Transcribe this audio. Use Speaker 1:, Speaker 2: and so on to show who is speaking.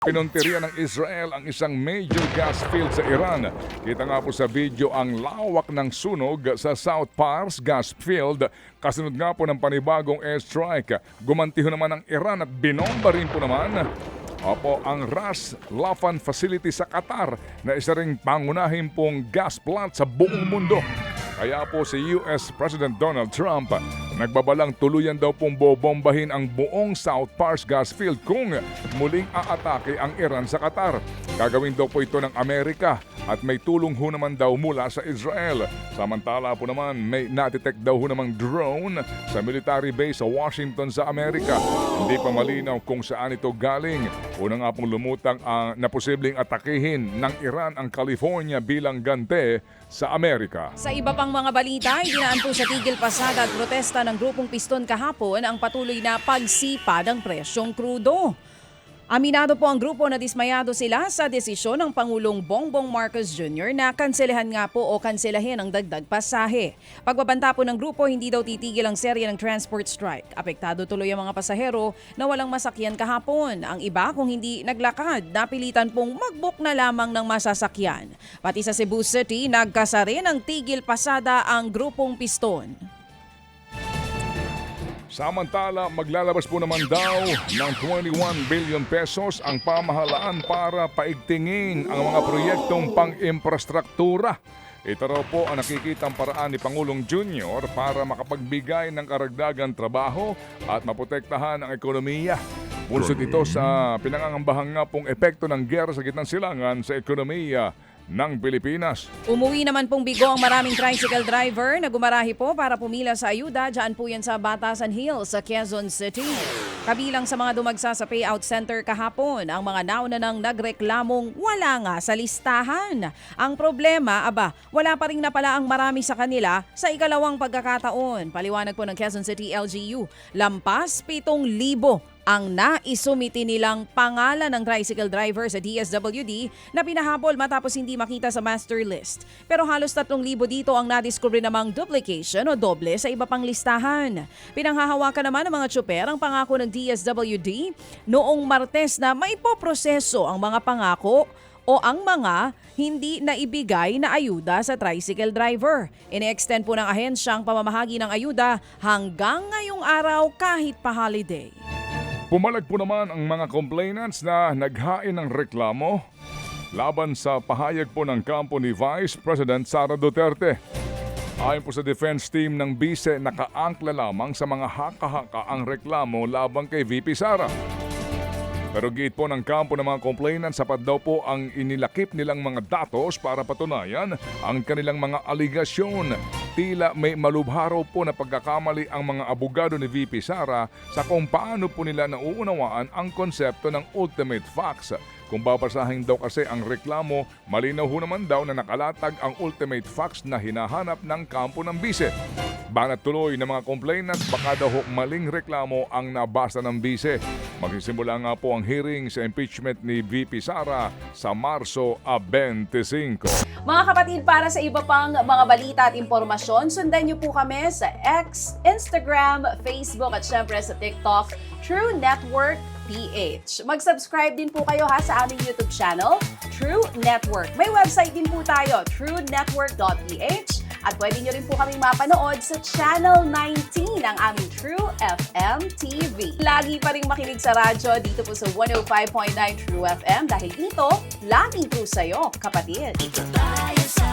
Speaker 1: Pinuntirya ng Israel ang isang major gas field sa Iran. Kita nga po sa video ang lawak ng sunog sa South Pars gas field. Kasunod nga po ng panibagong airstrike. Gumantiho naman ang Iran at binomba rin po naman ang Ras Laffan facility sa Qatar na isa ring pangunahing pong gas plant sa buong mundo. Kaya po si US President Donald Trump nagbabalang tuluyan daw pong bobombahin ang buong South Pars gas field kung muling aatake ang Iran sa Qatar. Gagawin daw po ito ng Amerika at may tulong ho naman daw mula sa Israel. Samantala po naman may na-detect daw ho namang drone sa military base sa Washington sa Amerika. Hindi pa malinaw kung saan ito galing. Una nga pong lumutang na posibleng atakihin ng Iran ang California bilang gante sa Amerika.
Speaker 2: Sa iba pang mga balita, idinaan po sa tigil pasada at protesta ng grupong Piston kahapon ang patuloy na pagsipa ng presyong krudo. Aminado po ang grupo na dismayado sila sa desisyon ng Pangulong Bongbong Marcos Jr. na kanselahan nga po o kanselahin ang dagdag pasahe. Pagbabanta po ng grupo, hindi daw titigil ang serye ng transport strike. Apektado tuloy ang mga pasahero na walang masakyan kahapon. Ang iba kung hindi naglakad, napilitan pong mag-book na lamang ng masasakyan. Pati sa Cebu City, nagkasa rin ng tigil pasada ang grupong Piston.
Speaker 1: Samantala, maglalabas po naman daw ng 21 billion pesos ang pamahalaan para paigtingin ang mga proyektong pang-infrastruktura. Ito raw po ang nakikitang paraan ni Pangulong Junior para makapagbigay ng karagdagang trabaho at maprotektahan ang ekonomiya. Bunsod ito sa pinangangambahang nga pong epekto ng giyera sa gitnang silangan sa ekonomiya ng Pilipinas.
Speaker 2: Umuwi naman pong bigo ang maraming tricycle driver na gumarahi po para pumila sa ayuda. Diyan po yan sa Batasan Hills sa Quezon City. Kabilang sa mga dumagsa sa payout center kahapon, ang mga nauna nang nagreklamong wala nga sa listahan. Ang problema, wala pa rin na pala ang marami sa kanila sa ikalawang pagkakataon. Paliwanag po ng Quezon City LGU, lampas 7,000 ang naisumiti nilang pangalan ng tricycle driver sa DSWD na pinahabol matapos hindi makita sa master list. Pero halos 3,000 dito ang nadiskubre namang duplication o doble sa iba pang listahan. Pinanghahawakan naman ng mga tsuper ang pangako ng DSWD noong Martes na may poproseso ang mga pangako o ang mga hindi naibigay na ayuda sa tricycle driver. Ine-extend po ng ahensya ang pamamahagi ng ayuda hanggang ngayong araw kahit pa holiday.
Speaker 1: Pumalag po naman ang mga complainants na naghain ng reklamo laban sa pahayag po ng kampo ni Vice President Sara Duterte. Ayon po sa defense team ng bise, nakaangkla lamang sa mga haka-haka ang reklamo labang kay VP Sara. Pero giit po ng kampo ng mga complainants, sapat daw po ang inilakip nilang mga datos para patunayan ang kanilang mga aligasyon. Tila may malubharaw po na pagkakamali ang mga abogado ni VP Sara sa kung paano po nila nauunawaan ang konsepto ng ultimate facts. Kung babasahin daw kasi ang reklamo, malinaw ho naman daw na nakalatag ang ultimate facts na hinahanap ng kampo ng bise. Banat tuloy ng mga complainants, baka daw maling reklamo ang nabasa ng bise. Magsisimula nga po ang hearing sa impeachment ni VP Sara sa Marso 25.
Speaker 2: Mga kapatid, para sa iba pang mga balita at impormasyon, sundan niyo po kami sa X, Instagram, Facebook at syempre sa TikTok, True Network PH. Mag-subscribe din po kayo sa aming YouTube channel, True Network. May website din po tayo, truenetwork.ph. At pwede nyo rin po kaming mapanood sa Channel 19 ng aming True FM TV. Lagi pa rin makinig sa radyo dito po sa 105.9 True FM dahil ito, laging true sa'yo, kapatid.
Speaker 3: Dito tayo sa